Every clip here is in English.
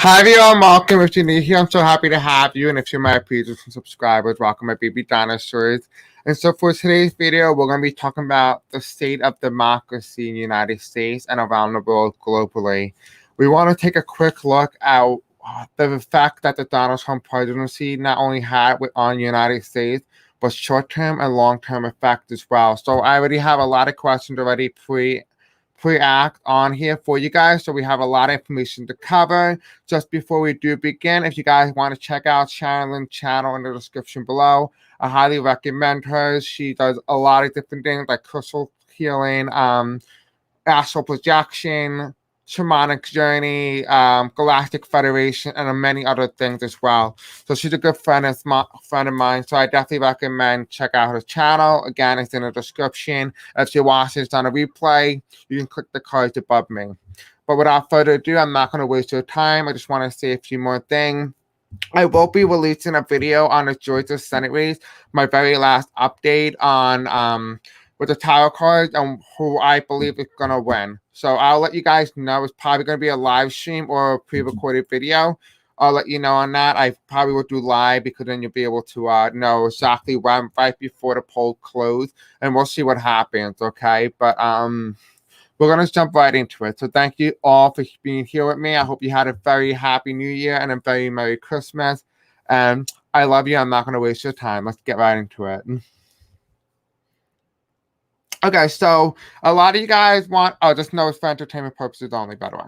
Hi everyone, welcome. If you're new here, I'm so happy to have you. And if you're my previous subscribers, welcome my baby dinosaurs. And so for today's video, we're going to be talking about the state of democracy in the United States and around the world globally. We want to take a quick look at the effect that the Donald Trump presidency not only had on the United States, but short-term and long-term effect as well. So I already have a lot of questions already pre-act on here for you guys, so we have a lot of information to cover. Just before we do begin, if you guys want to check out Sharon's channel in the description below, I highly recommend her. She does a lot of different things like crystal healing, astral projection, shamanic journey, galactic federation, and many other things as well. So she's a good friend of mine, so I definitely recommend check out her channel. Again, it's in the description. If you're watching this on a replay, you can click the cards above me. But without further ado, I'm not going to waste your time. I just want to say a few more things. I will be releasing a video on the Georgia Senate race, my very last update on with the title cards and who I believe is going to win. So I'll let you guys know. It's probably going to be a live stream or a pre-recorded video. I'll let you know on that. I probably will do live because then you'll be able to know exactly when right before the poll closed, and we'll see what happens, okay? But we're going to jump right into it. So thank you all for being here with me. I hope you had a very happy New Year and a very Merry Christmas. And I love you. I'm not going to waste your time. Let's get right into it. Okay, so a lot of you guys want, just know it's for entertainment purposes only, by the way.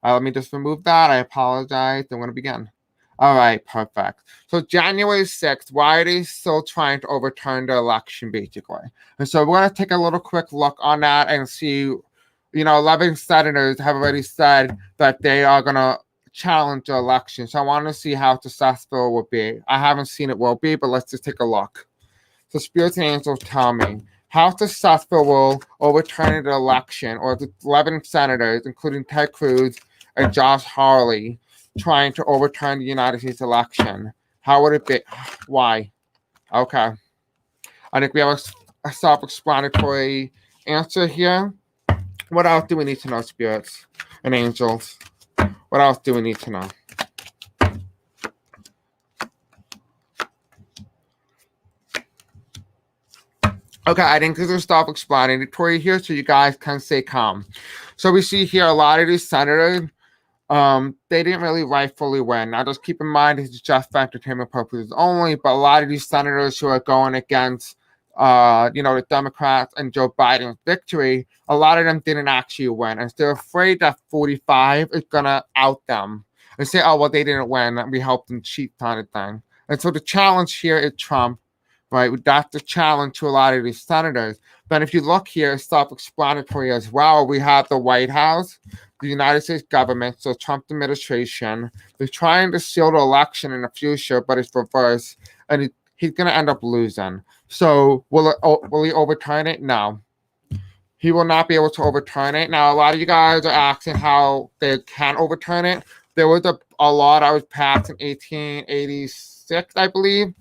Let me just remove that. I apologize. I'm going to begin. All right, perfect. So January 6th, why are they still trying to overturn the election, basically? And so we're going to take a little quick look on that and see, 11 senators have already said that they are going to challenge the election. So I want to see how successful it will be. I haven't seen it will be, but let's just take a look. So spirits and angels tell me, how successful will overturning the election, or the 11 senators, including Ted Cruz and Josh Hawley, trying to overturn the United States election? How would it be? Why? Okay. I think we have a self-explanatory answer here. What else do we need to know, spirits and angels? What else do we need to know? Okay, I think this is self-explanatory here, so you guys can stay calm. So we see here a lot of these senators, they didn't really rightfully win. Now, just keep in mind, this is just for entertainment purposes only, but a lot of these senators who are going against, the Democrats and Joe Biden's victory, a lot of them didn't actually win. And they're afraid that 45 is going to out them and say, oh, well, they didn't win. We helped them cheat kind of thing. And so the challenge here is Trump. Right, that's the challenge to a lot of these senators. But if you look here, it's self-explanatory as well. We have the White House, the United States government, so Trump administration. They're trying to seal the election in the future, but it's reversed, and he's going to end up losing. So will he overturn it? No. He will not be able to overturn it. Now, a lot of you guys are asking how they can overturn it. There was a law that was passed in 1886, I believe,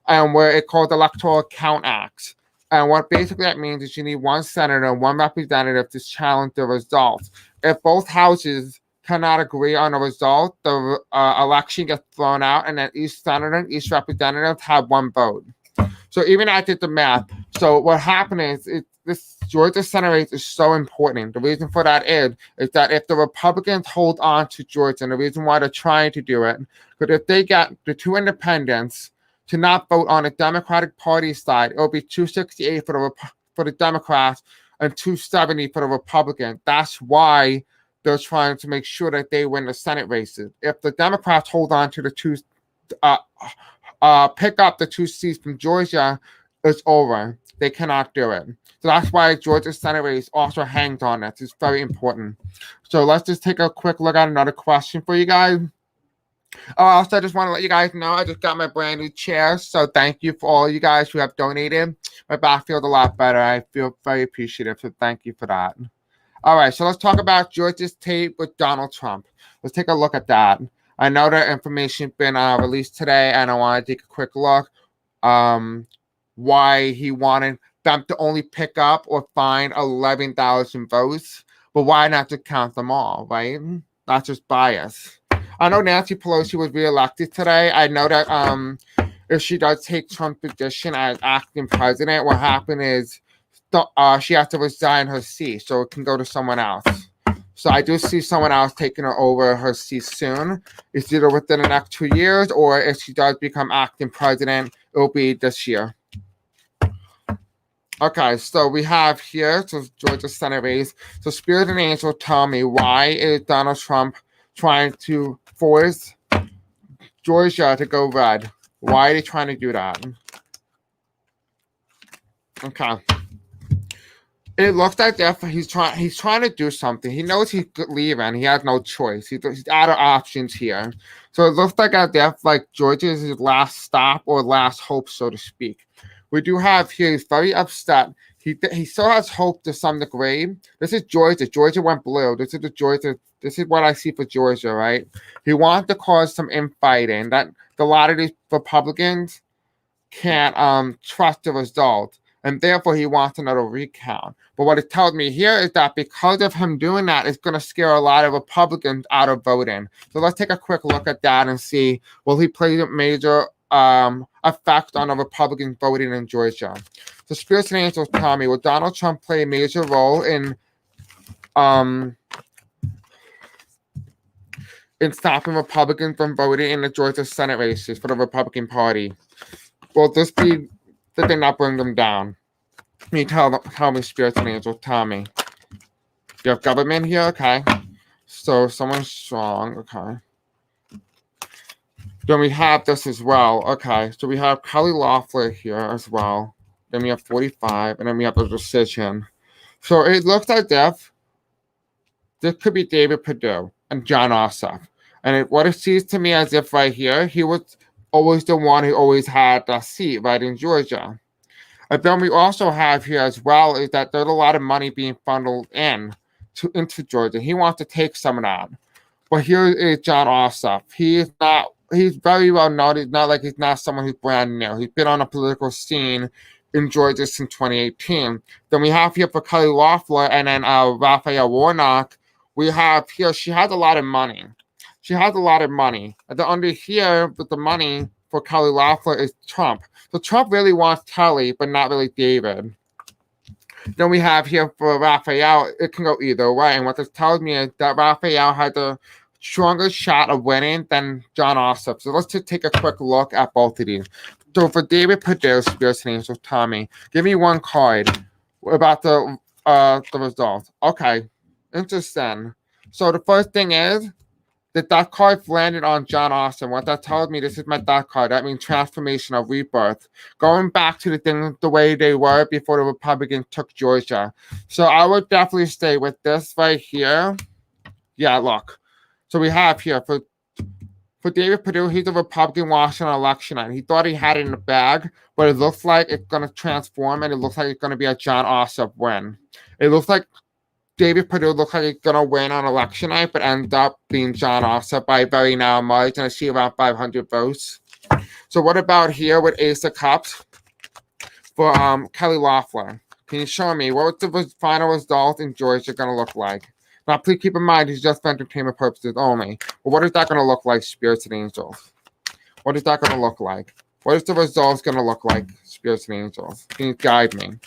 and where it called the Electoral Count Act. And what basically that means is you need one senator and one representative to challenge the results. If both houses cannot agree on the result, the election gets thrown out, and then each senator and each representative have one vote. So even I did the math. So what happened is this Georgia Senate race is so important. The reason for that is that if the Republicans hold on to Georgia, and the reason why they're trying to do it, because if they get the two independents to not vote on the Democratic Party side, it will be 268 for the Democrats and 270 for the Republicans. That's why they're trying to make sure that they win the Senate races. If the Democrats hold on to the pick up the 2 seats from Georgia, it's over. They cannot do it. So that's why Georgia's Senate race also hangs on it. It's very important. So let's just take a quick look at another question for you guys. Oh, also, I just want to let you guys know I just got my brand new chair. So thank you for all you guys who have donated. My back feels a lot better. I feel very appreciative. So thank you for that. All right, so let's talk about Georgia's tape with Donald Trump. Let's take a look at that. I know that information been released today, and I want to take a quick look why he wanted them to only pick up or find 11,000 votes, but why not to count them all, right? That's just bias. I know Nancy Pelosi was reelected today. I know that if she does take Trump's position as acting president, what happened is she has to resign her seat so it can go to someone else. So I do see someone else taking over her seat soon. It's either within the next 2 years, or if she does become acting president, it will be this year. Okay, so we have here, so Georgia Senate race. So Spirit and Angel tell me, why is Donald Trump trying to force Georgia to go red? Why are they trying to do that? Okay. It looks like if he's trying to do something. He knows he's leaving. He has no choice. He's out of options here. So it looks like like Georgia is his last stop or last hope, so to speak. We do have here, he's very upset. He still has hope to some degree. This is Georgia. Georgia went blue. This is what I see for Georgia, right? He wants to cause some infighting. That a lot of these Republicans can't trust the result, and therefore he wants another recount. But what it tells me here is that because of him doing that, it's going to scare a lot of Republicans out of voting. So let's take a quick look at that and see, will he play a major effect on the Republican voting in Georgia? So Spirits and Angels tell me, will Donald Trump play a major role in stopping Republicans from voting in the Georgia Senate races for the Republican Party? Will this be that they not bring them down? Can you tell me, Spirits and Angels, tell me. You have government here, okay. So someone's strong, okay. Then we have this as well, okay. So we have Kelly Loeffler here as well. Then we have 45, and then we have a decision. So it looks like this could be David Perdue and John Ossoff. And what it seems to me as if right here, he was always the one who always had the seat right in Georgia. And then we also have here as well is that there's a lot of money being funneled into Georgia. He wants to take some of that. But here is John Ossoff. He's very well known. He's not someone who's brand new. He's been on a political scene in Georgia since 2018. Then we have here for Kelly Loeffler and then Raphael Warnock. We have here, she has a lot of money. She has a lot of money. And then under here with the money for Kelly Loeffler is Trump. So Trump really wants Kelly, but not really David. Then we have here for Raphael, it can go either way. And what this tells me is that Raphael has a stronger shot of winning than John Ossoff. So let's just take a quick look at both of these. So for David Perdue, Spirits and Angels, Tommy, give me one card about the results. Okay, interesting. So the first thing is that card landed on John Ossoff. What that tells me, this is my that card. That means transformation of rebirth. Going back to the way they were before the Republicans took Georgia. So I would definitely stay with this right here. Yeah, look. So we have here for David Perdue, he's a Republican watching an election night. He thought he had it in the bag, but it looks like it's going to transform, and it looks like it's going to be a John Ossoff win. It looks like David Perdue looks like he's going to win on election night, but ends up being John Ossoff by a very narrow margin. I see around 500 votes. So what about here with Ace of Cups for Kelly Loeffler? Can you show me what the final result in Georgia going to look like? Now, please keep in mind, it's just for entertainment purposes only. But what is that going to look like, Spirits and Angels? What is that going to look like? What is the results going to look like, Spirits and Angels? Can you guide me?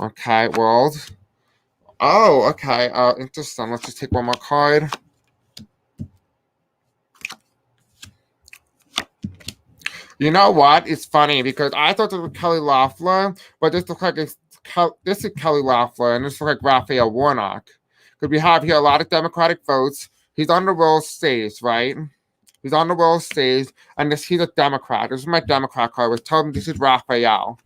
Okay, world. Oh, okay. Interesting. Let's just take one more card. You know what? It's funny because I thought it was Kelly Loeffler, but this looks like this is Kelly Loeffler, and this looks like Raphael Warnock. Because we have here a lot of Democratic votes. He's on the world stage, right? He's on the world stage, and he's a Democrat. This is my Democrat card, which tells me this is Raphael.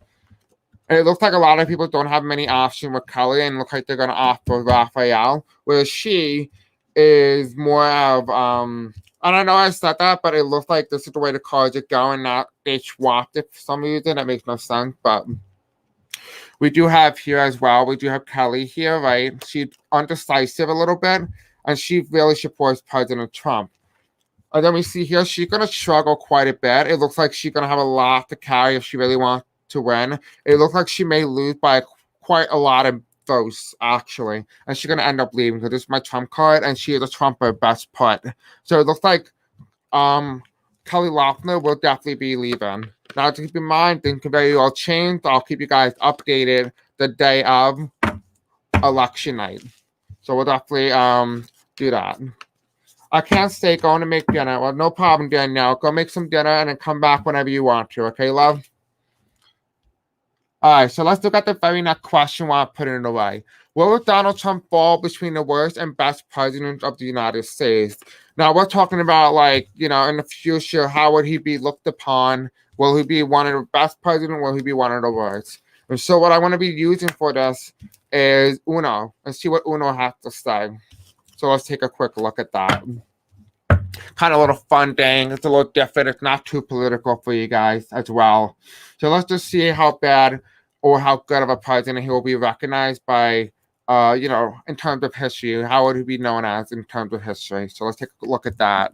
And it looks like a lot of people don't have many options with Kelly, and look like they're going to opt for Raphael, whereas she is more of, I don't know I said that, but it looks like this is the way the cards are going, not they swapped it for some reason. That makes no sense, but we do have here as well, we do have Kelly here, right? She's undecisive a little bit, and she really supports President Trump. And then we see here, she's going to struggle quite a bit. It looks like she's going to have a lot to carry if she really wants to win. It looks like she may lose by quite a lot of votes, actually. And she's going to end up leaving because this is my Trump card, and she is a Trumper best put. So it looks like Kelly Loeffler will definitely be leaving. Now, to keep in mind, things can very well change. I'll keep you guys updated the day of election night. So we'll definitely do that. I can't stay going to make dinner. Well, no problem, Danielle. Go make some dinner and then come back whenever you want to. Okay, love? All right, so let's look at the very next question while I'm putting it away. Where will Donald Trump fall between the worst and best presidents of the United States? Now, we're talking about, like, you know, in the future, how would he be looked upon? Will he be one of the best presidents? Will he be one of the worst? And so what I want to be using for this is Uno and see what Uno has to say. So let's take a quick look at that. Kind of a little fun thing. It's a little different. It's not too political for you guys as well. So let's just see how bad or how good of a president he will be recognized by, you know, in terms of history. How would he be known as in terms of history? So let's take a look at that.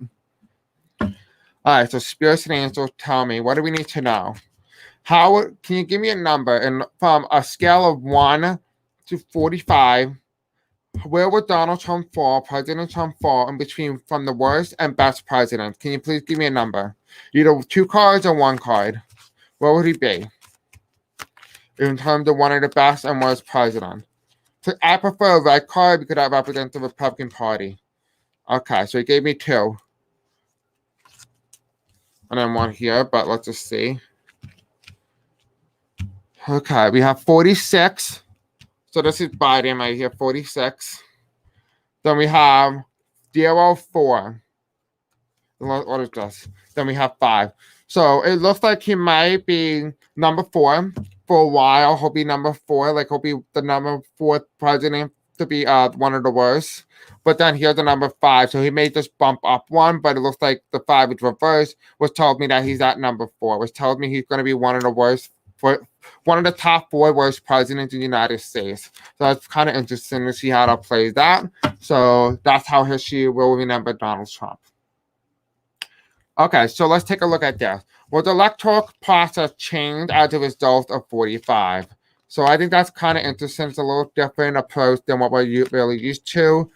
All right, so spirits and angels, tell me, what do we need to know? Can you give me a number? And from a scale of 1 to 45, where would Donald Trump fall, President Trump fall, in between from the worst and best president? Can you please give me a number? Either 2 cards or 1 card. Where would he be in terms of one of the best and worst presidents? So I prefer a red card because that represents the Republican Party. Okay, so he gave me 2. And then 1 here, but let's just see. Okay, we have 46. So this is Biden right here, 46. Then we have 04. What is this? Then we have 5. So it looks like he might be number 4 for a while. He'll be number 4. Like he'll be the number 4th president to be one of the worst. But then here's the number 5. So he may just bump up 1, but it looks like the 5 is reversed, which told me that he's at number 4, which tells me he's going to be one of the worst, one of the top 4 worst presidents in the United States. So it's kind of interesting to see how that plays out. So that's how history will remember Donald Trump. Okay, so let's take a look at this. Will the electoral process change as a result of 45? So I think that's kind of interesting. It's a little different approach than what we're really used to.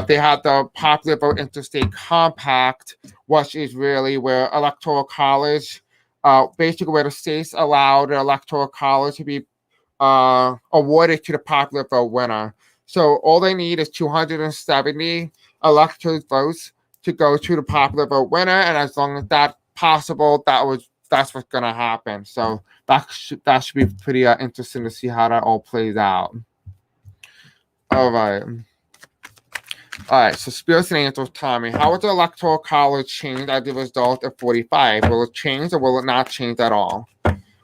They have the Popular Vote Interstate Compact, which is really where Electoral College, basically where the states allow the Electoral College to be awarded to the popular vote winner. So all they need is 270 electoral votes to go to the popular vote winner, and as long as that's possible, that's what's going to happen. So that should be pretty interesting to see how that all plays out. All right, so spirits and angels, tell me, how will the electoral college change as a result of 45? Will it change or will it not change at all?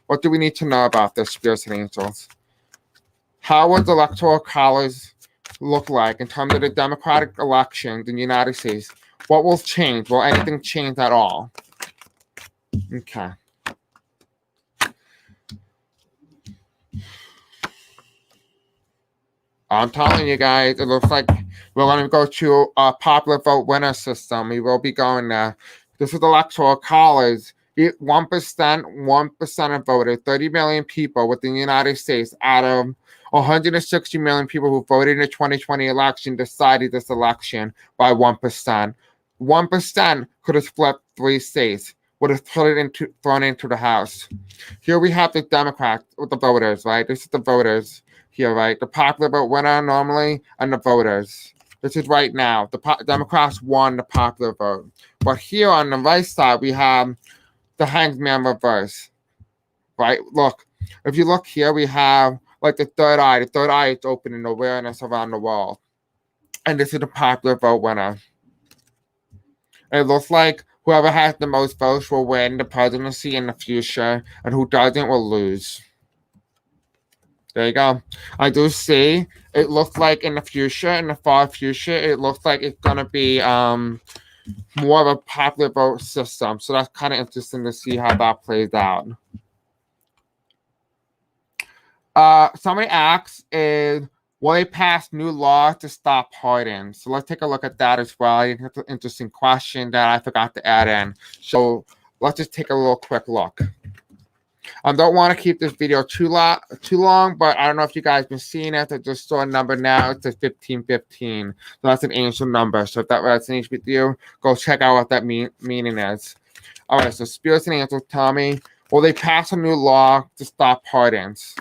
What do we need to know about this, spirits and angels? How will the electoral college look like in terms of the democratic elections in the United States? What will change? Will anything change at all? Okay. I'm telling you guys, it looks like we're going to go to a popular vote winner system. We will be going there. This is electoral college. 1% of voters, 30 million people within the United States out of 160 million people who voted in the 2020 election decided this election by 1%. 1% could have flipped 3 states, would have thrown into the House. Here we have the Democrats with the voters, right? This is the voters here, right? The popular vote winner normally and the voters. This is right now. The Democrats won the popular vote. But here on the right side, we have the hangman reverse, right? Look, if you look here, we have like the third eye. The third eye is opening awareness around the world. And this is the popular vote winner. It looks like whoever has the most votes will win the presidency in the future, and who doesn't will lose. There you go. I do see it looks like in the future, in the far future, it looks like it's going to be more of a popular vote system. So that's kind of interesting to see how that plays out. Somebody asks, will they pass new laws to stop pardons? So let's take a look at that as well. I think that's an interesting question that I forgot to add in. So let's just take a little quick look. I don't want to keep this video too long, but I don't know if you guys been seeing it. I just saw a number now. It says 1515. So that's an ancient number. So if that resonates with you, go check out what that meaning is. All right, so spirits and angels tell me, will they pass a new law to stop pardons?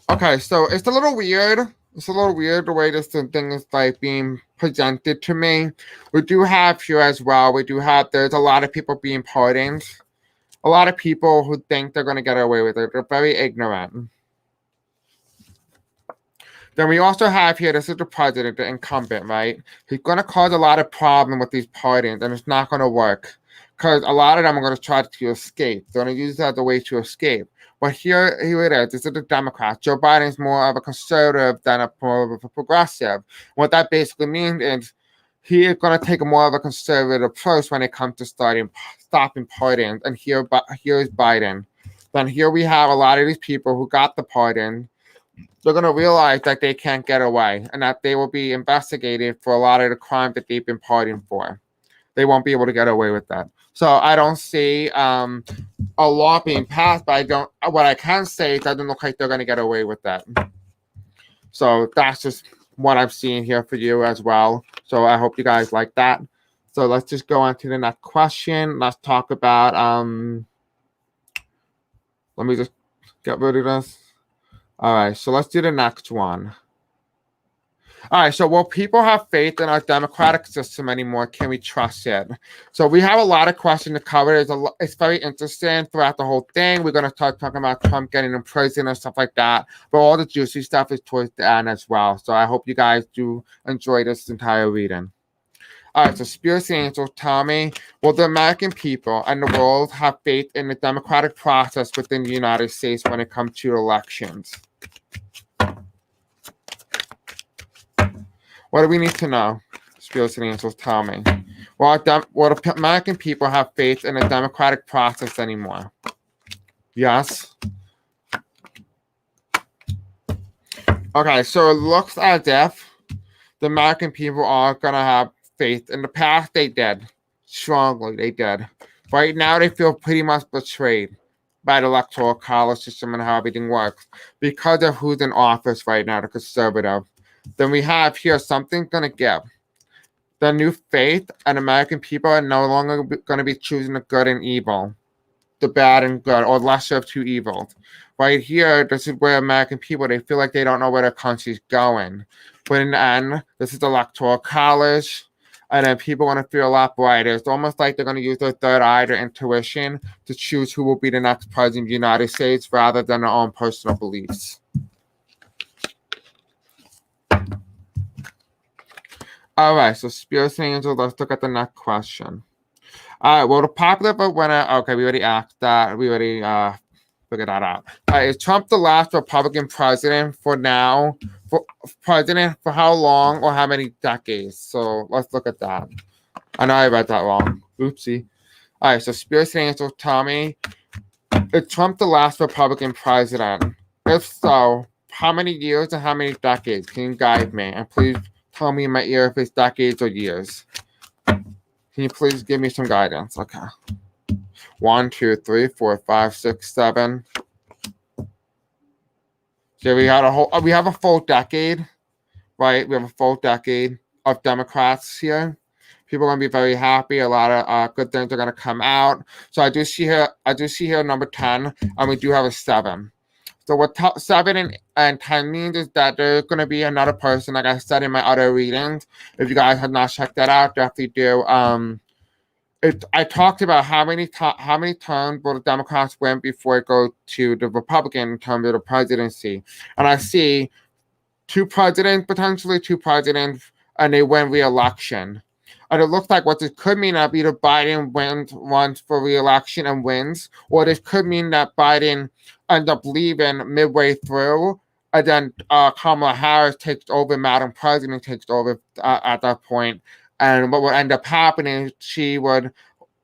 Okay, so it's a little weird. It's a little weird the way this thing is like being presented to me. We do have here as well. There's a lot of people being pardoned. A lot of people who think they're going to get away with it. They're very ignorant. Then we also have here, this is the president, the incumbent, right? He's going to cause a lot of problem with these pardons, and it's not going to work. Because a lot of them are going to try to escape. They're going to use that as a way to escape. But here it is. This is the Democrat. Joe Biden is more of a conservative than more of a progressive. What that basically means is he is going to take more of a conservative approach when it comes to stopping pardons. And here is Biden. Then here we have a lot of these people who got the pardon. They're going to realize that they can't get away and that they will be investigated for a lot of the crimes that they've been pardoned for. They won't be able to get away with that. So I don't see a law being passed, but what I can say, it doesn't look like they're going to get away with that. So that's just what I'm seeing here for you as well. So I hope you guys like that. So let's just go on to the next question. Let's talk about, let me just get rid of this. All right, so let's do the next one. All right, so will people have faith in our democratic system anymore? Can we trust it? So we have a lot of questions to cover. It's very interesting throughout the whole thing. We're going to start talking about Trump getting in prison and stuff like that. But all the juicy stuff is towards the end as well. So I hope you guys do enjoy this entire reading. All right, so spirits and angels tell me, will the American people and the world have faith in the democratic process within the United States when it comes to elections? What do we need to know? Spirits and angels tell me. Will the American people have faith in the democratic process anymore? Yes. Okay, so it looks as if the American people are going to have faith. In the past, they did. Strongly, they did. Right now, they feel pretty much betrayed by the Electoral college system and how everything works because of who's in office right now, the conservative. Then we have here something going to give. The new faith and American people are no longer going to be choosing the good and evil, the bad and good, or lesser of two evils. Right here, this is where American people, they feel like they don't know where their country's going. But in the end, this is the Electoral college, and then people want to feel a lot brighter. It's almost like they're going to use their third eye, their intuition, to choose who will be the next president of the United States rather than their own personal beliefs. All right, so spirits and angels, let's look at the next question. All right, well, the popular vote winner, okay, we already asked that. We already figured that out. All right, is Trump the last Republican president for now? President for how long or how many decades? So let's look at that. I know I read that wrong. Oopsie. All right, so spirits and angels tell me, is Trump the last Republican president? If so, how many years and how many decades? Can you guide me? And please tell me in my ear if it's decades or years. Can you please give me some guidance? Okay. 1, 2, 3, 4, 5, 6, 7. So we have a full decade, right? We have a full decade of Democrats here. People are going to be very happy. A lot of good things are going to come out. So I do see here number 10, and we do have a 7. So what 7 and 10 means is that there's going to be another person, like I said in my other readings. If you guys have not checked that out, definitely do. I talked about how many terms will the Democrats win before it goes to the Republican in terms of the presidency. And I see potentially two presidents, and they win re-election. And it looks like what this could mean that either Biden runs for re-election and wins, or this could mean that Biden ends up leaving midway through, and then Kamala Harris takes over, Madam President takes over at that point. And what would end up happening is she would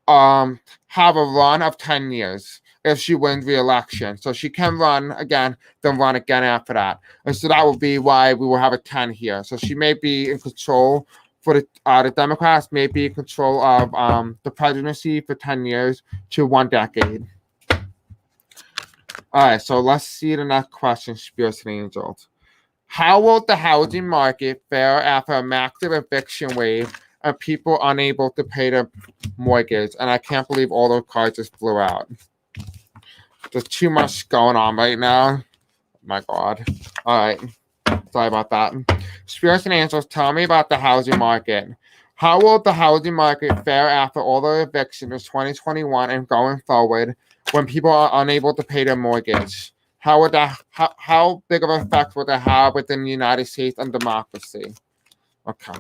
have a run of 10 years. if she wins re-election. So she can run again, then run again after that. And so that would be why we will have a 10 here. So she may be in control for the Democrats, may be in control of the presidency for 10 years to 1 decade. All right, so let's see the next question, Spirits and Angels. How will the housing market fare after a massive eviction wave and people unable to pay their mortgage? And I can't believe all those cards just flew out. There's too much going on right now. My God. All right. Sorry about that. Spirits and Angels, tell me about the housing market. How will the housing market fare after all the evictions of 2021 and going forward when people are unable to pay their mortgage? How big of an effect would that have within the United States and democracy? Okay.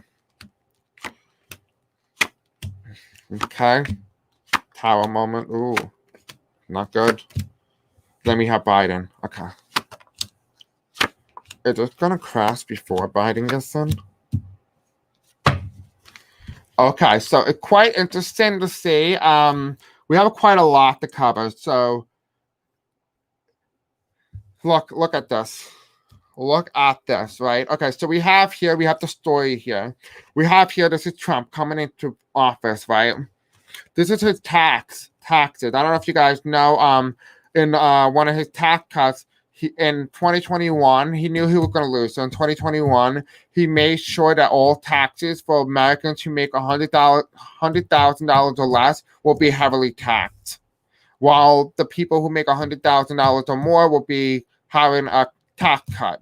Okay. Tower moment. Ooh. Not good. Then we have Biden. Okay. Is it gonna crash before Biden gets in? Okay, so it's quite interesting to see. We have quite a lot to cover. So look at this. Look at this, right? Okay, so we have the story here. We have here, this is Trump coming into office, right? This is his taxes. I don't know if you guys know, in one of his tax cuts, in 2021, he knew he was going to lose. So in 2021, he made sure that all taxes for Americans who make $100,000 or less will be heavily taxed, while the people who make $100,000 or more will be having a tax cut,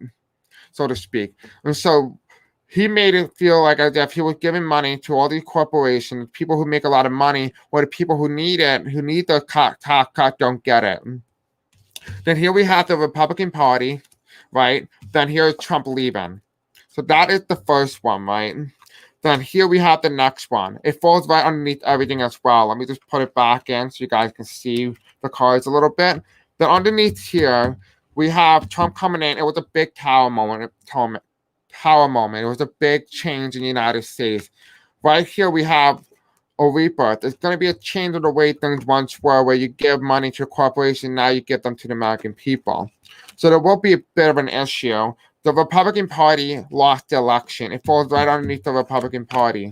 so to speak. And so he made it feel like as if he was giving money to all these corporations, people who make a lot of money, or the people who need the tax cut, don't get it. Then here we have the Republican Party, right? Then here's Trump leaving. So that is the first one, right? Then here we have the next one. It falls right underneath everything as well. Let me just put it back in so you guys can see the cards a little bit. Then underneath here, we have Trump coming in. It was a big tower moment. It was a big change in the United States. Right here we have a rebirth. It's going to be a change of the way things once were, where you give money to a corporation, now you give them to the American people. So there will be a bit of an issue. The Republican Party lost the election. It falls right underneath the Republican Party.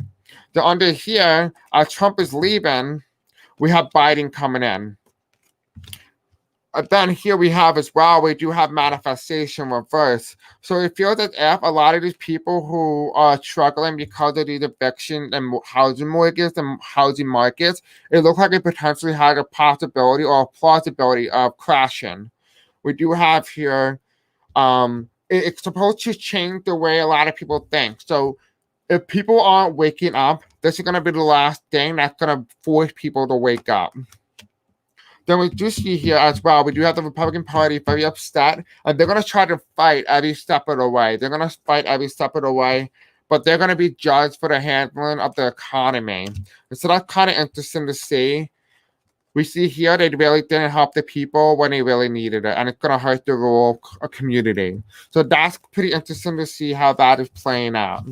Then under here, as Trump is leaving, we have Biden coming in. Then here we have as well, we do have manifestation reverse. So it feels as if a lot of these people who are struggling because of these eviction and housing mortgages and housing markets, it looks like it potentially had a possibility or a plausibility of crashing. We do have here, it's supposed to change the way a lot of people think. So if people aren't waking up, this is going to be the last thing that's going to force people to wake up. Then we do see here as well, we do have the Republican Party very upset, and they're going to try to fight every step of the way. But they're going to be judged for the handling of the economy. And so that's kind of interesting to see. We see here they really didn't help the people when they really needed it, and it's going to hurt the rural community. So that's pretty interesting to see how that is playing out.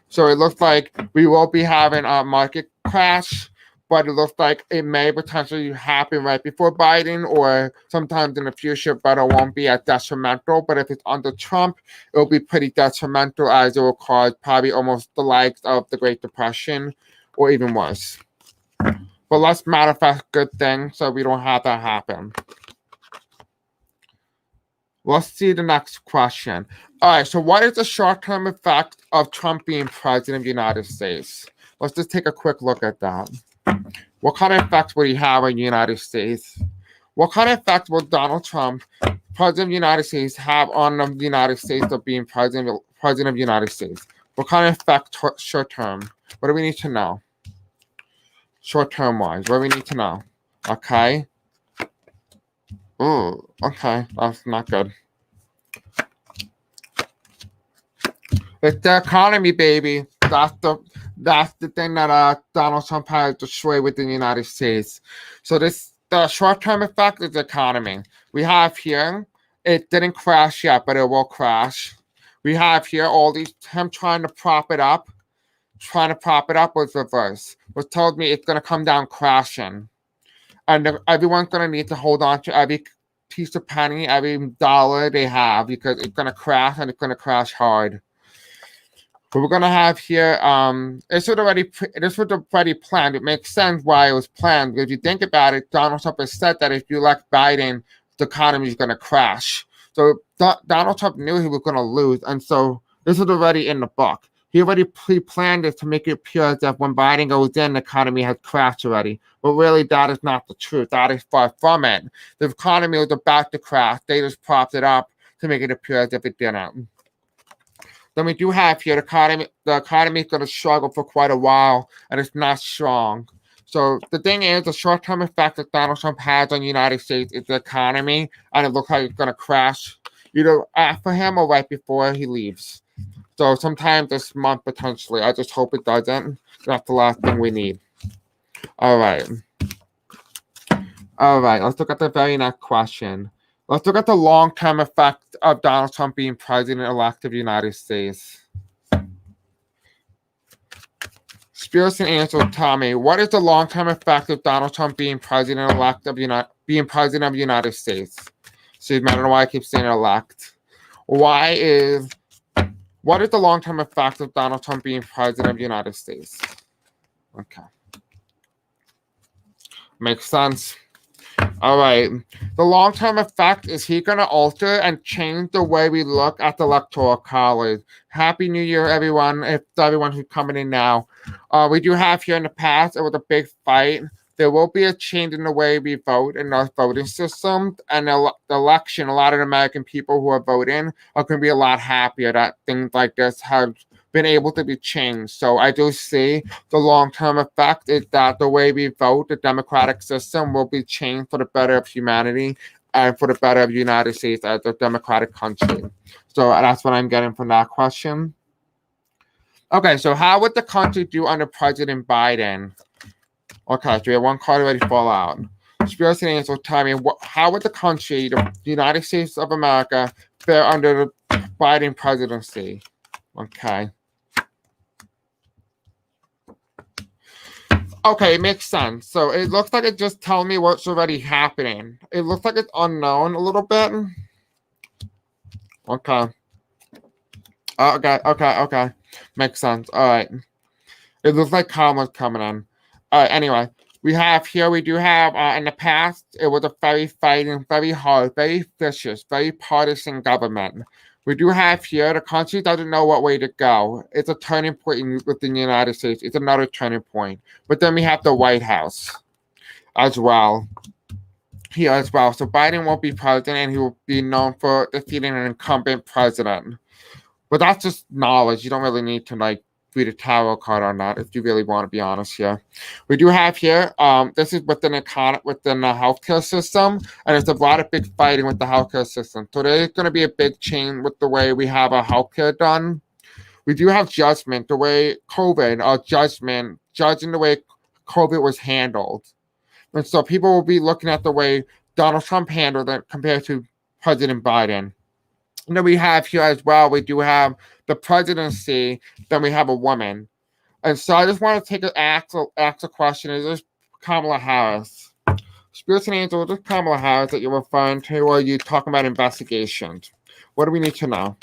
So it looks like we will be having a market crash, but it looks like it may potentially happen right before Biden or sometimes in the future, but it won't be as detrimental. But if it's under Trump, it'll be pretty detrimental, as it will cause probably almost the likes of the Great Depression or even worse. But let's manifest good things so we don't have that happen. Let's see the next question. All right, so what is the short-term effect of Trump being president of the United States? Let's just take a quick look at that. What kind of effects will he have on the United States? What kind of effect will Donald Trump, president of the United States, have on the United States of being president of the United States? What kind of effect short term? What do we need to know? Short term wise, what do we need to know? Okay. Ooh, okay, that's not good. It's the economy, baby. That's the thing that Donald Trump has destroyed within the United States. So the short-term effect is the economy. We have here, it didn't crash yet, but it will crash. We have here all these, him trying to prop it up was reverse, which told me it's going to come down crashing. and everyone's going to need to hold on to every piece of penny, every dollar they have, because it's going to crash, and it's going to crash hard. But we're going to have here, this was already planned. It makes sense why it was planned, because if you think about it, Donald Trump has said that if you elect Biden, the economy is going to crash. So Donald Trump knew he was going to lose, and so this was already in the book. He already pre-planned it to make it appear that when Biden goes in, the economy has crashed already. But really, that is not the truth. That is far from it. The economy was about to crash. They just propped it up to make it appear as if it didn't. Then we do have here the economy is going to struggle for quite a while, and it's not strong. So the thing is, the short-term effect that Donald Trump has on the United States is the economy, and it looks like it's going to crash either after him or right before he leaves. So sometime this month, potentially. I just hope it doesn't. That's the last thing we need. All right. Let's look at the very next question. Let's look at the long-term effect of Donald Trump being president-elect of the United States. Spears and Ansel, tell me, what is the long-term effect of Donald Trump being president-elect of the United States? Excuse me, I don't know why I keep saying elect. What is the long-term effect of Donald Trump being president of the United States? Okay. Makes sense. All right. The long-term effect is he going to alter and change the way we look at the Electoral College. Happy New Year, everyone. If everyone who's coming in now. We do have here in the past, it was a big fight. There will be a change in the way we vote in our voting system. And the election, a lot of American people who are voting are going to be a lot happier that things like this have been able to be changed. So I do see the long-term effect is that the way we vote, the democratic system will be changed for the better of humanity and for the better of the United States as a democratic country. So that's what I'm getting from that question. Okay, so how would the country do under President Biden? Okay, so we have one card already fall out. Spears and Ansel, tell me, how would the country, the United States of America, fare under the Biden presidency? Okay. Okay, it makes sense. So it looks like it just tells me what's already happening. It looks like it's unknown a little bit. Okay. Okay. Makes sense. All right. It looks like Kamala's coming in. All right, anyway. We do have, in the past, it was a very fighting, very hard, very vicious, very partisan government. We do have here, the country doesn't know what way to go. It's a turning point within the United States. It's another turning point. But then we have the White House as well. Here as well. So Biden won't be president, and he will be known for defeating an incumbent president. But that's just knowledge. You don't really need to, read a tarot card on that if you really want to be honest here. We do have here, this is within the healthcare system, and there's a lot of big fighting with the healthcare system. So there's going to be a big change with the way we have our healthcare done. We do have judgment, the way judging the way COVID was handled. And so people will be looking at the way Donald Trump handled it compared to President Biden. And then we have here as well, we do have the presidency, then we have a woman. And so I just want to ask a question. Is this Kamala Harris? Spirits and Angels, is this Kamala Harris that you're referring to, or are you talking about investigations? What do we need to know?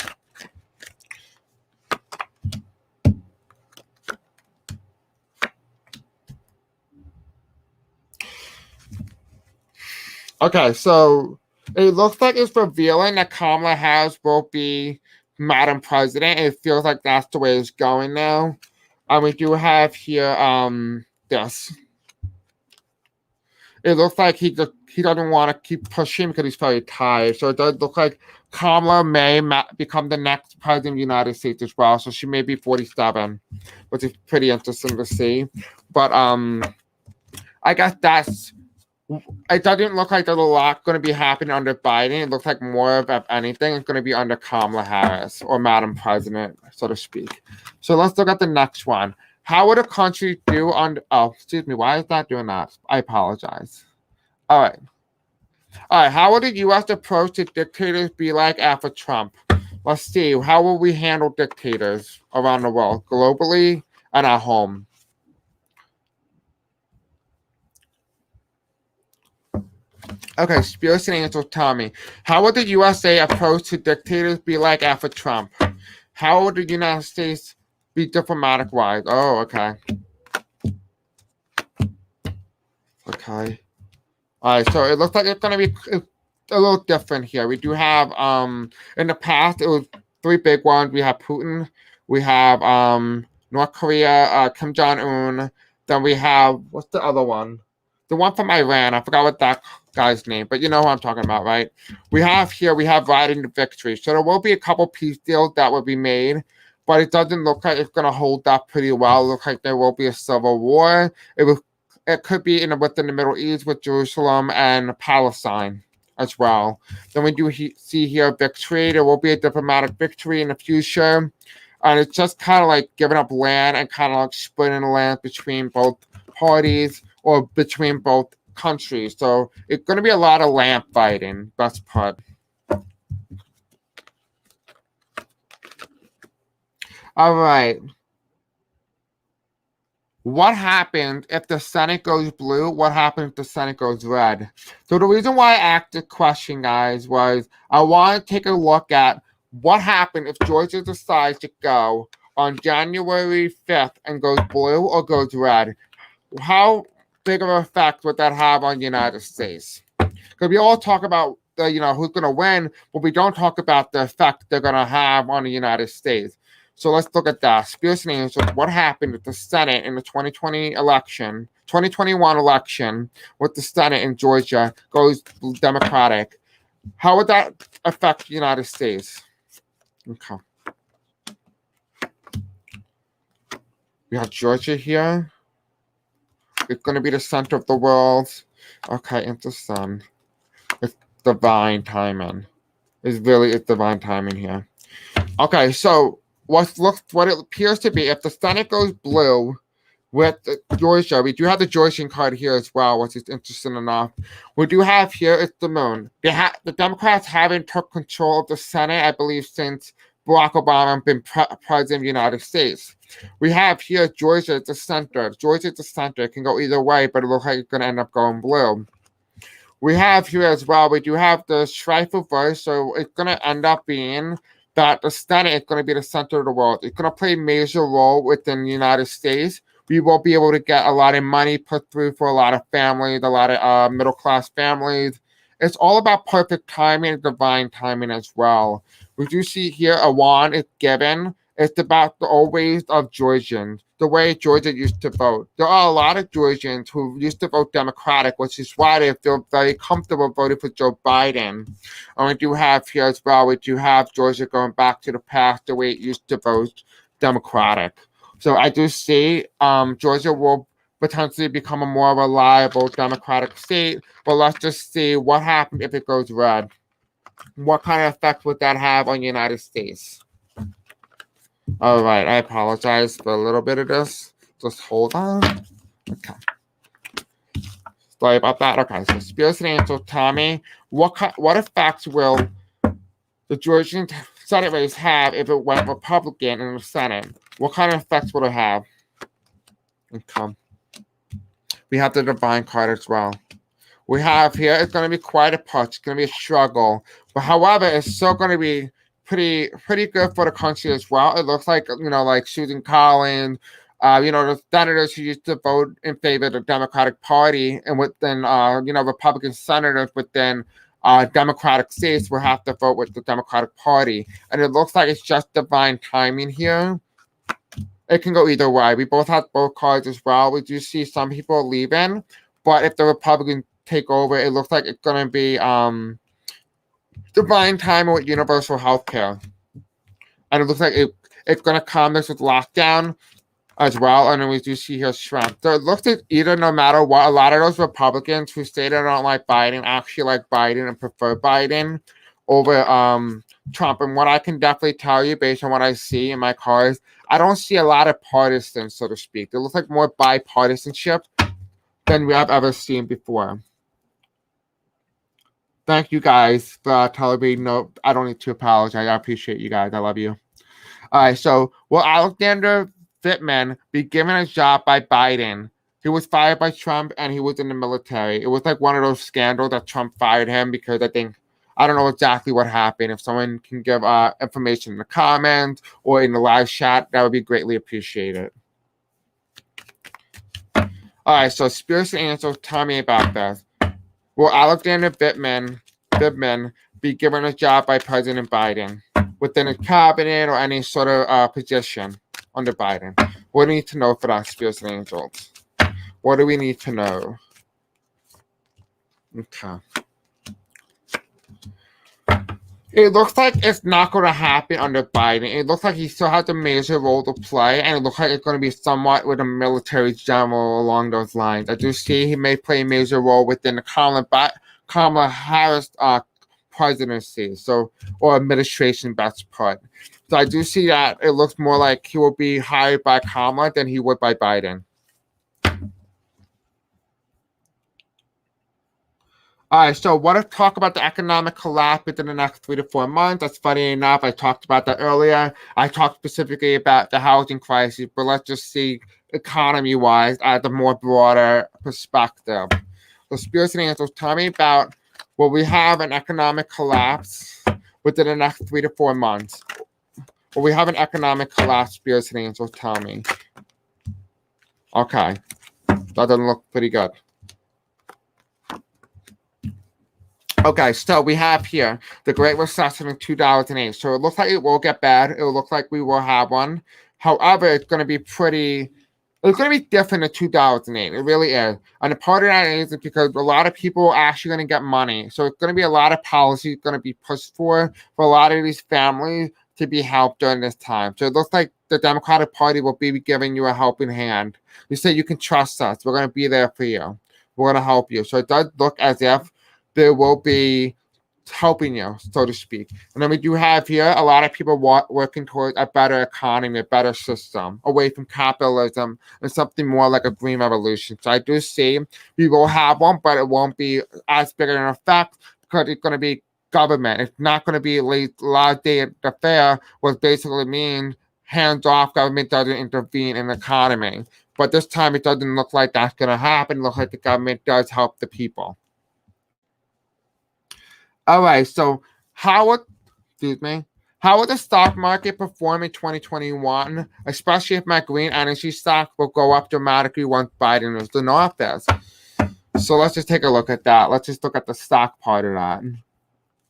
Okay, so it looks like it's revealing that Kamala Harris will be Madam President. It feels like that's the way it's going now. And we do have here this. It looks like he doesn't want to keep pushing because he's very tired. So it does look like Kamala may become the next president of the United States as well. So she may be 47, which is pretty interesting to see. But I guess it doesn't look like there's a lot going to be happening under Biden. It looks like more of anything is going to be under Kamala Harris, or Madam President, so to speak. So let's look at the next one. How would a country do under... Oh, excuse me. Why is that doing that? I apologize. All right. How would the U.S. approach to dictators be like after Trump? Let's see. How will we handle dictators around the world, globally and at home? Okay, Spears and Angel, tell me, how would the USA approach to dictators be like after Trump? How would the United States be diplomatic-wise? Oh, okay. Okay. All right, so it looks like it's going to be a little different here. We do have, in the past, it was three big ones. We have Putin, we have North Korea, Kim Jong-un, then we have, what's the other one? The one from Iran. I forgot what that guy's name, but you know who I'm talking about, right? We have riding the victory. So there will be a couple peace deals that will be made, but it doesn't look like it's going to hold up pretty well. It looks like there will be a civil war. It could be within the Middle East with Jerusalem and Palestine as well. Then we do see here victory. There will be a diplomatic victory in the future. And it's just kind of like giving up land and kind of like splitting land between both parties or between both countries. So it's going to be a lot of land fighting, best put. All right. What happens if the Senate goes blue? What happens if the Senate goes red? So the reason why I asked the question, guys, was I want to take a look at what happened if Georgia decides to go on January 5th and goes blue or goes red. How big of an effect would that have on the United States? Because we all talk about who's going to win, but we don't talk about the effect they're going to have on the United States. So let's look at that. Spears and Angels, what happened with the Senate in the 2021 election with the Senate in Georgia goes Democratic. How would that affect the United States? Okay. We have Georgia here. It's going to be the center of the world. Okay, interesting. It's divine timing. It's divine timing here. Okay, so what it appears to be, if the Senate goes blue with Georgia, we do have the Georgian card here as well, which is interesting enough. We do have here, it's the moon. The Democrats haven't took control of the Senate, I believe, since Barack Obama been president of the United States. We have here Georgia at the center. Georgia at the center. It can go either way, but it looks like it's going to end up going blue. We have here as well, we do have the strife reverse, so it's going to end up being that the Senate is going to be the center of the world. It's going to play a major role within the United States. We will be able to get a lot of money put through for a lot of families, a lot of middle-class families. It's all about perfect timing and divine timing as well. We do see here a wand is given. It's about the old ways of Georgians, the way Georgia used to vote. There are a lot of Georgians who used to vote Democratic, which is why they feel very comfortable voting for Joe Biden. And we do have here as well, we do have Georgia going back to the past, the way it used to vote Democratic. So I do see Georgia will potentially become a more reliable Democratic state, but let's just see what happens if it goes red. What kind of effect would that have on the United States? All right, I apologize for a little bit of this. Just hold on. Okay. Sorry about that. Okay, so Spears and Angel, tell me, what effects will the Georgian Senate race have if it went Republican in the Senate? What kind of effects would it have? Okay. We have the divine card as well. We have here, it's going to be quite a push. It's going to be a struggle. But however, it's still going to be pretty good for the country as well. It looks like, like Susan Collins, the senators who used to vote in favor of the Democratic Party, and within, Republican senators within Democratic states will have to vote with the Democratic Party. And it looks like it's just divine timing here. It can go either way. We both have both cards as well. We do see some people leaving, but if the Republicans take over, it looks like it's going to be divine timing with universal health care. And it looks like it's going to come this with lockdown as well. And then we do see here strength. So it looks like either, no matter what, a lot of those Republicans who say they don't like Biden actually like Biden and prefer Biden over Trump. And what I can definitely tell you based on what I see in my cards, I don't see a lot of partisans, so to speak. It looks like more bipartisanship than we have ever seen before. Thank you guys for telling me. No, I don't need to apologize. I appreciate you guys. I love you. All right, so will Alexander Vindman be given a job by Biden He was fired by Trump, and he was in the military. It was like one of those scandals that Trump fired him because I don't know exactly what happened. If someone can give information in the comments or in the live chat, that would be greatly appreciated. All right, so Spears and Ansel, tell me about this. Will Alexander Vindman be given a job by President Biden within a cabinet or any sort of position under Biden? What do we need to know for that, Spears and Angels? What do we need to know? Okay. It looks like it's not going to happen under Biden. It looks like he still has a major role to play, and it looks like it's going to be somewhat with a military general along those lines. I do see he may play a major role within the Kamala Harris presidency, or administration, best put. So I do see that it looks more like he will be hired by Kamala than he would by Biden. All right, so what if talk about the economic collapse within the next 3 to 4 months? That's funny enough. I talked about that earlier. I talked specifically about the housing crisis, but let's just see economy-wise at the more broader perspective. So Spirits and Angels, tell me about, will we have an economic collapse within the next 3 to 4 months? Will we have an economic collapse, Spirits and Angels, tell me? Okay, that doesn't look pretty good. Okay, so we have here the Great Recession in 2008. So it looks like it will get bad. It will look like we will have one. However, it's going to be different in 2008. It really is. And a part of that is because a lot of people are actually going to get money. So it's going to be a lot of policies going to be pushed for a lot of these families to be helped during this time. So it looks like the Democratic Party will be giving you a helping hand. You say you can trust us. We're going to be there for you. We're going to help you. So it does look as if there will be helping you, so to speak. And then we do have here a lot of people working towards a better economy, a better system, away from capitalism and something more like a green revolution. So I do see we will have one, but it won't be as big an effect because it's going to be government. It's not going to be laissez-faire, which basically means hands-off, government doesn't intervene in the economy. But this time it doesn't look like that's going to happen. It looks like the government does help the people. All right, so how would the stock market perform in 2021, especially if my green energy stock will go up dramatically once Biden is in office? So let's just take a look at that. Let's just look at the stock part of that.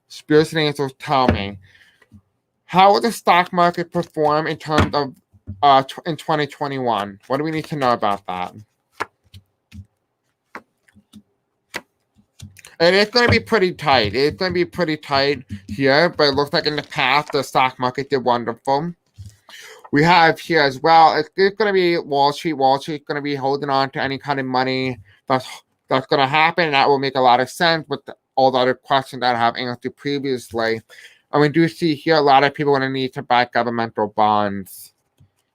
Spirits and Angels, tell me, how will the stock market perform in terms of in 2021? What do we need to know about that? And it's going to be pretty tight. It's going to be pretty tight here, but it looks like in the past, the stock market did wonderful. We have here as well, it's going to be Wall Street. Wall Street's going to be holding on to any kind of money that's going to happen, and that will make a lot of sense with all the other questions that I have answered previously. And we do see here a lot of people are going to need to buy governmental bonds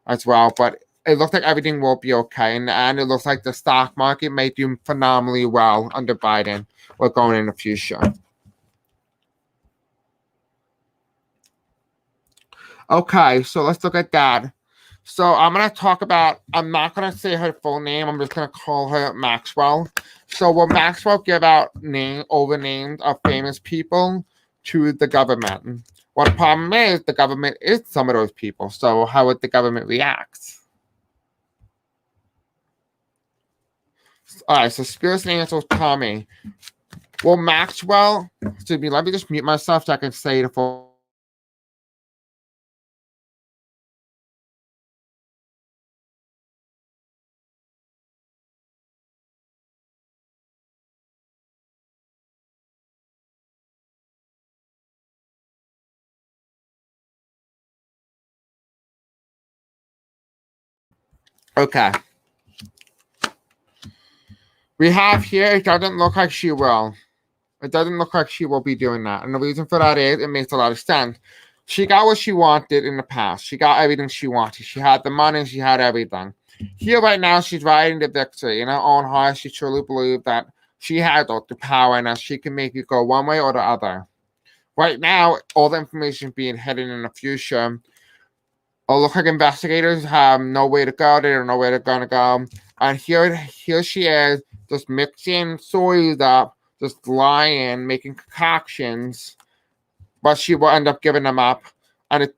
as well, but it looks like everything will be okay. In the end, it looks like the stock market may do phenomenally well under Biden or going in the future. Okay, so let's look at that. So I'm going to talk about, I'm not going to say her full name. I'm just going to call her Maxwell. So will Maxwell give out names of famous people to the government? Well, the problem is the government is some of those people. So how would the government react? All right, so Spirits and Angels, tell me. Well, Maxwell, excuse me, let me just mute myself so I can say the full. Okay. We have here, it doesn't look like she will. It doesn't look like she will be doing that. And the reason for that is it makes a lot of sense. She got what she wanted in the past. She got everything she wanted. She had the money. She had everything. Here right now, she's riding the victory. In her own heart, she truly believes that she has all the power and that she can make it go one way or the other. Right now, all the information being hidden in the future. It looks like investigators have no way to go. They don't know where they're going to go. And here she is, just mixing soys up, just lying, making concoctions, but she will end up giving them up. And it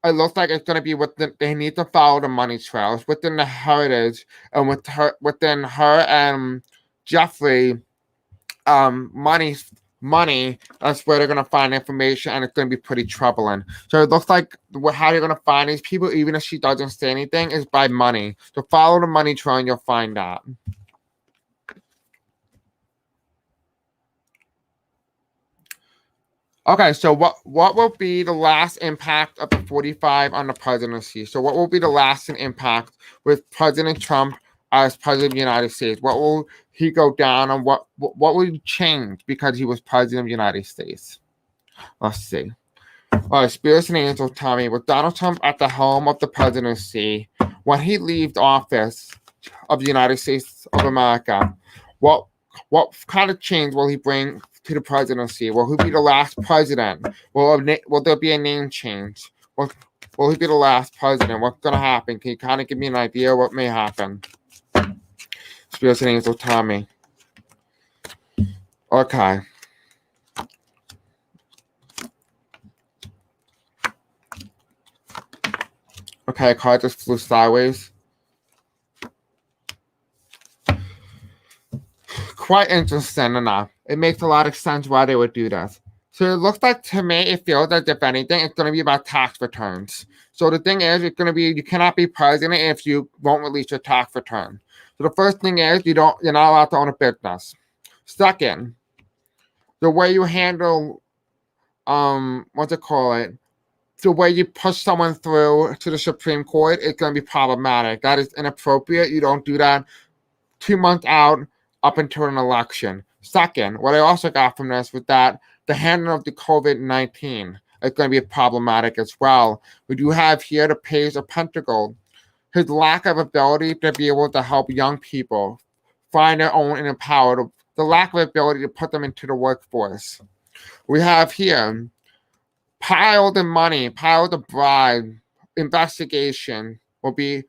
looks like it's going to be they need to follow the money trails within the heritage, and within her and Jeffrey, money, that's where they're going to find information, and it's going to be pretty troubling. So it looks like how you're going to find these people, even if she doesn't say anything, is by money. So follow the money trail and you'll find out. Okay, so what will be the last impact of the 45 on the presidency? So what will be the lasting impact with President Trump as president of the United States? What will he go down, and what will he change because he was president of the United States? Let's see. All right, Spirits and Angels tell me, with Donald Trump at the helm of the presidency, when he leaves office of the United States of America, what kind of change will he bring to the presidency? Will he be the last president? Will there be a name change? Will he be the last president? What's going to happen? Can you kind of give me an idea what may happen? Spirits and Angels tell me. Okay. Okay, a card just flew sideways. Quite interesting enough. It makes a lot of sense why they would do this. So it looks like, to me, it feels like, if anything, it's going to be about tax returns. So the thing is, it's going to be, you cannot be president if you won't release your tax return. So the first thing is, you're not allowed to own a business. Second, the way you handle, the way you push someone through to the Supreme Court is going to be problematic. That is inappropriate. You don't do that 2 months out up until an election. Second, what I also got from this was that the handling of the COVID-19 is going to be problematic as well. We do have here the page of Pentagon, his lack of ability to be able to help young people find their own and empower, the lack of ability to put them into the workforce. We have here piled in money, piled of bribe, investigation will be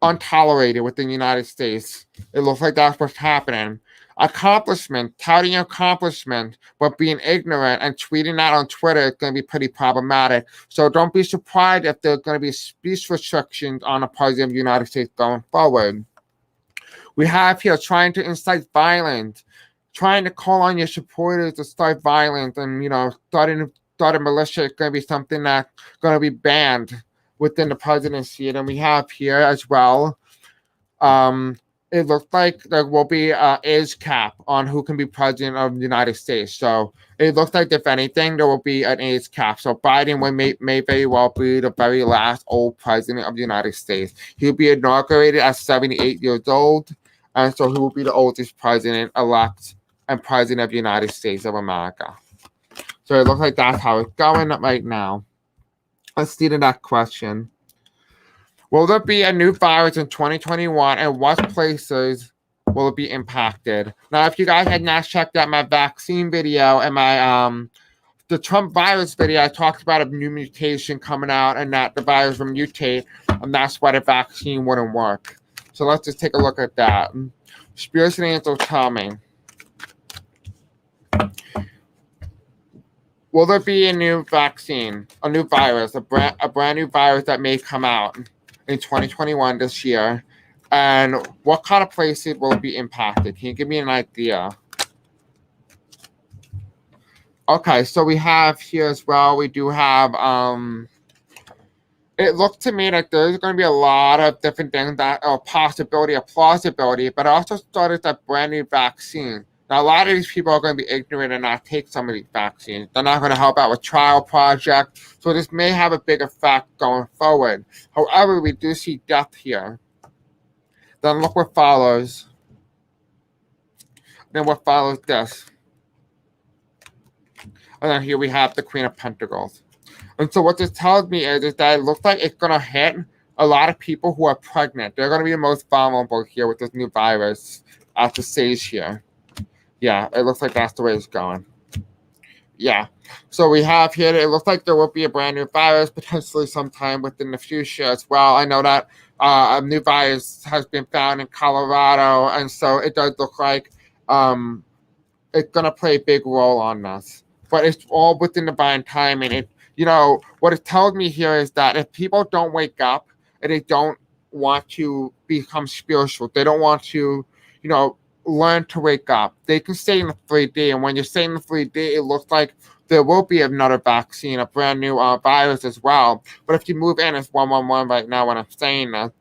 untolerated within the United States. It looks like that's what's happening. Accomplishment, touting accomplishment, but being ignorant and tweeting that on Twitter is going to be pretty problematic. So don't be surprised if there's going to be speech restrictions on the president of the United States going forward. We have here trying to incite violence, trying to call on your supporters to start violence, and starting a militia is going to be something that's going to be banned within the presidency. And then we have here as well, it looks like there will be an age cap on who can be president of the United States. So it looks like, if anything, there will be an age cap. So Biden may very well be the very last old president of the United States. He'll be inaugurated at 78 years old, and so he will be the oldest president-elect and president of the United States of America. So it looks like that's how it's going right now. Let's see the next question. Will there be a new virus in 2021, and what places will it be impacted? Now, if you guys had not checked out my vaccine video and my the Trump virus video, I talked about a new mutation coming out, and that the virus will mutate, and that's why the vaccine wouldn't work. So let's just take a look at that. Spirits and Angels tell me. Will there be a new vaccine, a new virus, a brand new virus that may come out in 2021 this year? And what kind of places will it be impacted? Can you give me an idea? Okay, so we have here as well, we do have, it looks to me like there's going to be a lot of different things that are possibility or plausibility, but I also started that brand new vaccine. Now, a lot of these people are going to be ignorant and not take some of these vaccines. They're not going to help out with trial projects, so this may have a big effect going forward. However, we do see death here. Then look what follows. Then what follows this. And then here we have the Queen of Pentacles. And so what this tells me is that it looks like it's going to hit a lot of people who are pregnant. They're going to be the most vulnerable here with this new virus at the stage here. Yeah, it looks like that's the way it's going. Yeah. So we have here, it looks like there will be a brand new virus potentially sometime within the future as well. I know that a new virus has been found in Colorado, and so it does look like it's going to play a big role on this. But it's all within divine timing. What it tells me here is that if people don't wake up and they don't want to become spiritual, they don't want to, learn to wake up, they can stay in the 3D. And when you're staying in the 3D, it looks like there will be another vaccine, a brand new virus as well. But if you move in, it's 111 right now when I'm saying that.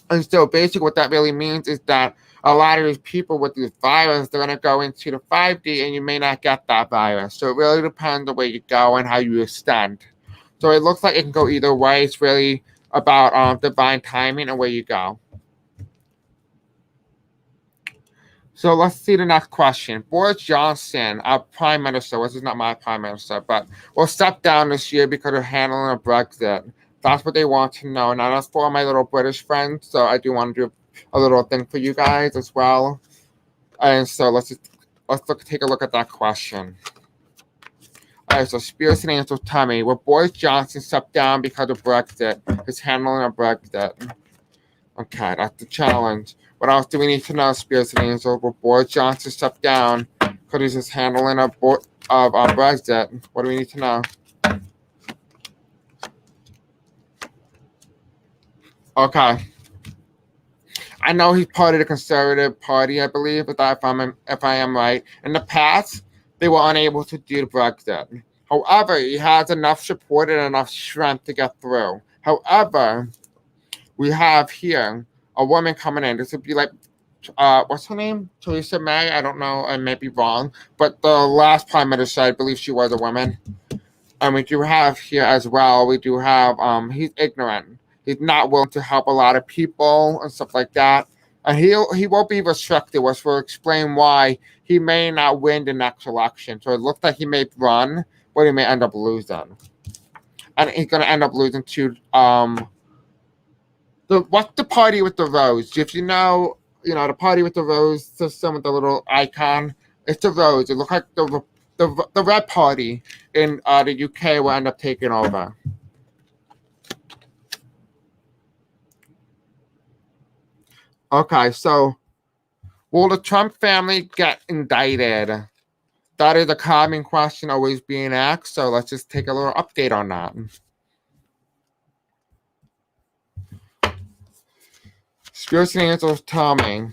And so basically what that really means is that a lot of these people with this virus, they're going to go into the 5D and you may not get that virus. So it really depends on where you go and how you extend. So it looks like it can go either way. It's really about divine timing and where you go. So let's see the next question. Boris Johnson, our prime minister, this is not my prime minister, but will step down this year because of handling of Brexit. That's what they want to know. Now, that's for my little British friends, so I do want to do a little thing for you guys as well. And so let's take a look at that question. All right, so Spirits and Angels tell me, will Boris Johnson step down because of Brexit, his handling of Brexit? Okay, that's the challenge. What else do we need to know, Spirits and Angels? Will Boris Johnson step down because he's his handling of Brexit? What do we need to know? Okay. I know he's part of the Conservative Party, I believe, if I am right. In the past, they were unable to do Brexit. However, he has enough support and enough strength to get through. However, we have here a woman coming in. This would be like, what's her name? Theresa May? I don't know. I may be wrong. But the last prime minister, I believe she was a woman. And we do have here as well, we do have, he's ignorant. He's not willing to help a lot of people and stuff like that. And he won't be restricted, which will explain why he may not win the next election. So it looks like he may run, but he may end up losing. And he's going to end up losing to, what's the party with the rose? If you know, the party with the rose system with the little icon, it's the rose. It looks like the red party in the UK will end up taking over. Okay, so will the Trump family get indicted? That is a common question always being asked, so let's just take a little update on that. Spirits and Angels tell me.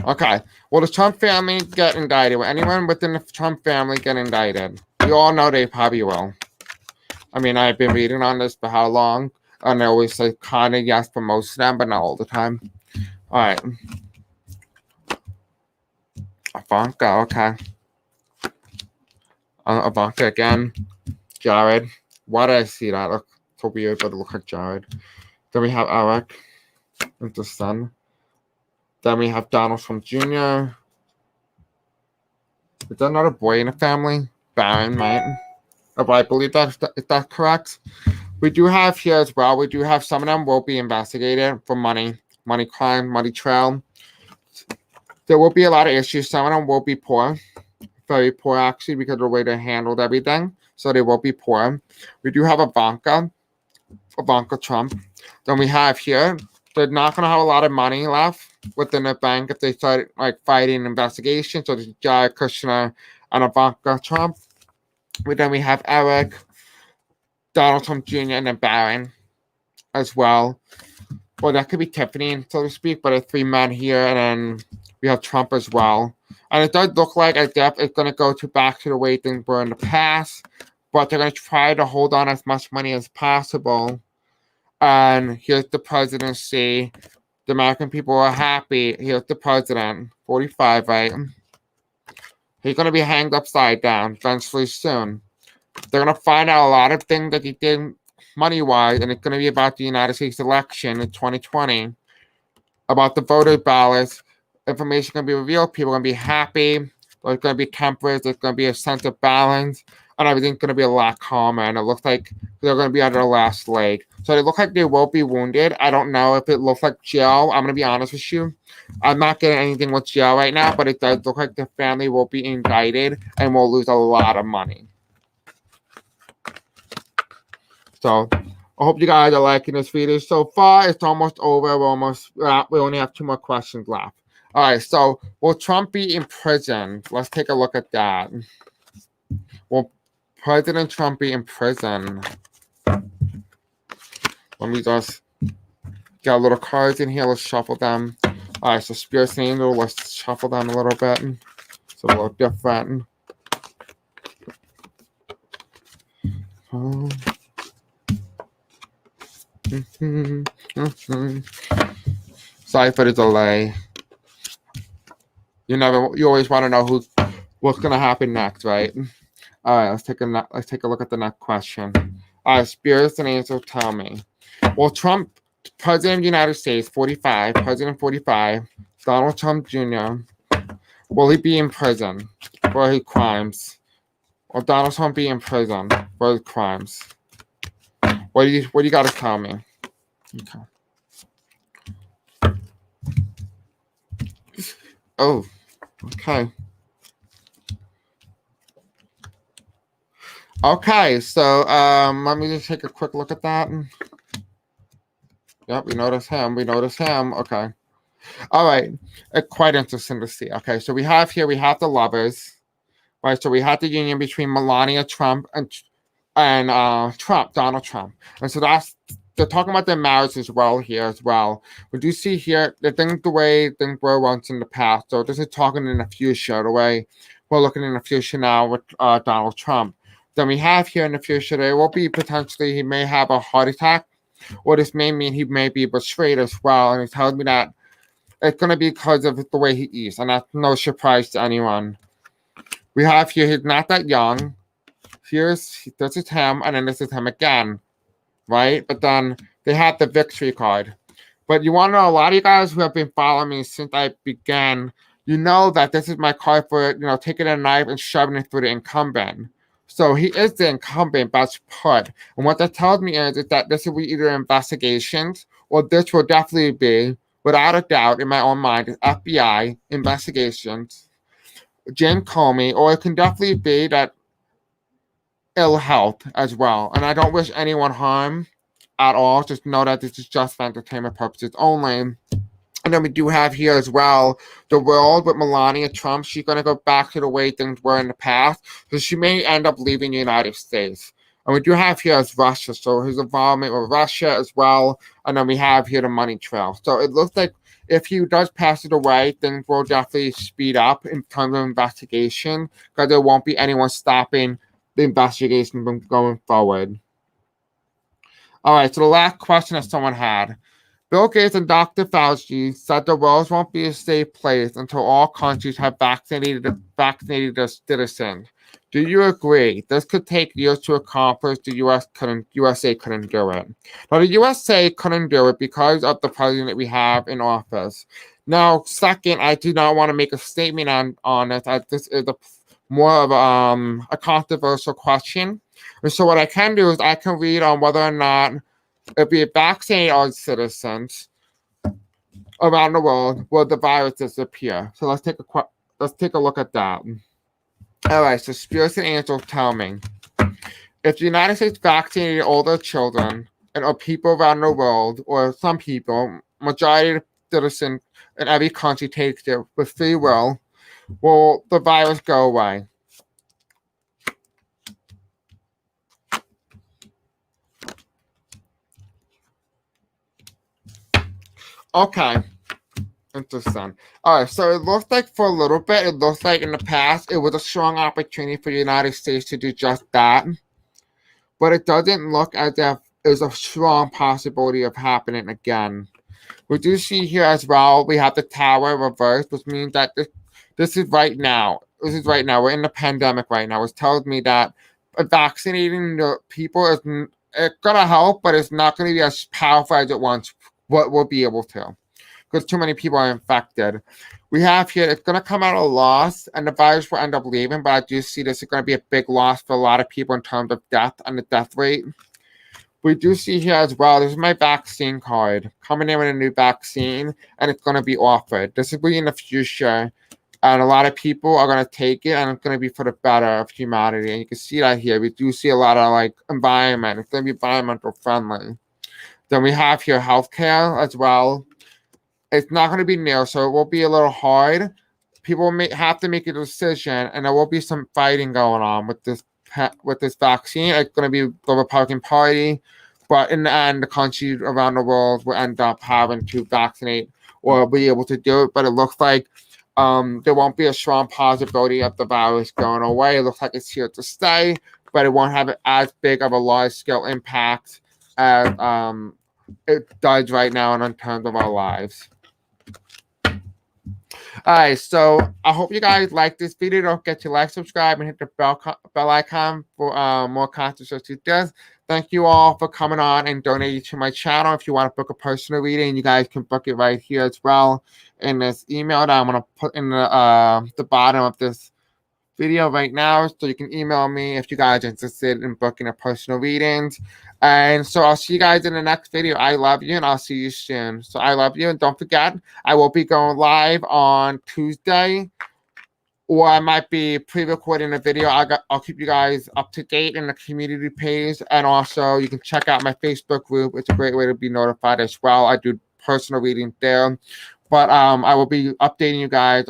Okay, will the Trump family get indicted? Will anyone within the Trump family get indicted? You all know they probably will. I mean, I've been reading on this for how long? And I always say kind of yes for most of them, but not all the time. All right. Ivanka, okay. Ivanka again. Jared. Why did I see that? Look so weird, but it looks like Jared. Then we have Eric with the son. Then we have Donald Trump Jr. Is there another boy in the family? Barron, right? I believe that's correct. We do have here as well, we do have some of them will be investigated for money crime, money trail. There will be a lot of issues. Some of them will be poor, very poor actually, because of the way they handled everything. So they will be poor. We do have Ivanka Trump. Then we have here, they're not going to have a lot of money left within the bank if they start fighting investigations. So there's Jared Kushner and Ivanka Trump. Then we have Eric, Donald Trump Jr., and then Barron as well. Well, that could be Tiffany, so to speak, but there's three men here, and then we have Trump as well. And it does look like it's going to go back to the way things were in the past, but they're going to try to hold on as much money as possible. And here's the presidency. The American people are happy. Here's the president, 45, right? He's going to be hanged upside down eventually soon. They're going to find out a lot of things that he did money-wise, and it's going to be about the United States election in 2020, about the voter ballots. Information going to be revealed. People are going to be happy. There's going to be tempers. There's going to be a sense of balance, and everything's going to be a lot calmer. And it looks like they're going to be on their last leg. So they look like they will be wounded. I don't know if it looks like jail. I'm going to be honest with you. I'm not getting anything with jail right now, but it does look like the family will be indicted and will lose a lot of money. So I hope you guys are liking this video. So far, it's almost over. We only have 2 more questions left. All right, so will Trump be imprisoned? Let's take a look at that. Will President Trump be in prison? Let me just get a little cards in here. Let's shuffle them. All right, so Spirit Angel, let's shuffle them a little bit. It's a little different. Sorry for the delay. You always want to know what's gonna happen next, right? All right, let's take a look at the next question. All right, Spirits and Angels, tell me. Will Trump, President of the United States, 45, President 45, Donald Trump Jr., will he be in prison for his crimes? Will Donald Trump be in prison for his crimes? What do you got to tell me? Okay. Oh, okay. Okay, so let me just take a quick look at that. Yep, we notice him. Okay. All right. Quite interesting to see. Okay, so we have the lovers. Right, so we have the union between Melania Trump and Donald Trump. And so they're talking about their marriage as well here as well. We do see here the way things were once in the past. So this is talking in the future, the way we're looking in the future now with Donald Trump. Then we have here in the future, there will be potentially, he may have a heart attack, or this may mean he may be betrayed as well. And he tells me that it's going to be because of the way he eats. And that's no surprise to anyone. We have here, he's not that young. This is him, and then this is him again, right? But then they have the victory card. But you want to know, a lot of you guys who have been following me since I began, you know that this is my card for, taking a knife and shoving it through the incumbent. So he is the incumbent, that's put. And what that tells me is that this will be either investigations, or this will definitely be, without a doubt, in my own mind, FBI investigations, Jim Comey, or it can definitely be that ill health as well. And I don't wish anyone harm at all. Just know that this is just for entertainment purposes only. And then we do have here as well the world with Melania Trump. She's going to go back to the way things were in the past. So she may end up leaving the United States. And we do have here as Russia. So his involvement with Russia as well. And then we have here the money trail. So it looks like if he does pass it away, things will definitely speed up in terms of investigation, because there won't be anyone stopping the investigation from going forward. All right, so the last question that someone had. Bill Gates and Dr. Fauci said the world won't be a safe place until all countries have vaccinated their citizens. Do you agree? This could take years to accomplish. The USA couldn't do it. Now, the USA couldn't do it because of the president we have in office. Now, second, I do not want to make a statement on this, as this is more of a controversial question. And so what I can do is I can read on whether or not if we vaccinate our citizens around the world, will the virus disappear? So let's take a look at that. All right, so Spirits and Angels, tell me. If the United States vaccinated all their children or people around the world, or some people, majority of citizens in every country takes it with free will the virus go away? Okay. Interesting. All right, so it looks like for a little bit, it looks like in the past, it was a strong opportunity for the United States to do just that. But it doesn't look as if there's a strong possibility of happening again. We do see here as well, we have the tower reversed, which means that this is right now. This is right now. We're in the pandemic right now, which tells me that vaccinating the people is going to help, but it's not going to be as powerful as it once will be able to, because too many people are infected. We have here, it's going to come out a loss, and the virus will end up leaving, but I do see this is going to be a big loss for a lot of people in terms of death and the death rate. We do see here as well, this is my vaccine card, coming in with a new vaccine, and it's going to be offered. This will be in the future, and a lot of people are going to take it, and it's going to be for the better of humanity. And you can see that here. We do see a lot of like environment. It's going to be environmental friendly. Then we have here healthcare as well. It's not going to be near, so it will be a little hard. People may have to make a decision, and there will be some fighting going on with this vaccine. It's going to be the Republican Party, but in the end, the countries around the world will end up having to vaccinate or be able to do it. But it looks like there won't be a strong possibility of the virus going away. It looks like it's here to stay, but it won't have as big of a large-scale impact as it does right now in terms of our lives. All right, so I hope you guys like this video. Don't forget to like, subscribe, and hit the bell icon for more content such as this. Thank you all for coming on and donating to my channel. If you want to book a personal reading, you guys can book it right here as well in this email that I'm going to put in the bottom of this video right now, so you can email me if you guys are interested in booking a personal readings. And so I'll see you guys in the next video. I love you, and I'll see you soon. So I love you, and don't forget, I will be going live on Tuesday, or I might be pre-recording a video. I'll keep you guys up to date in the community page, and also you can check out my Facebook group. It's a great way to be notified as well. I do personal readings there, but I will be updating you guys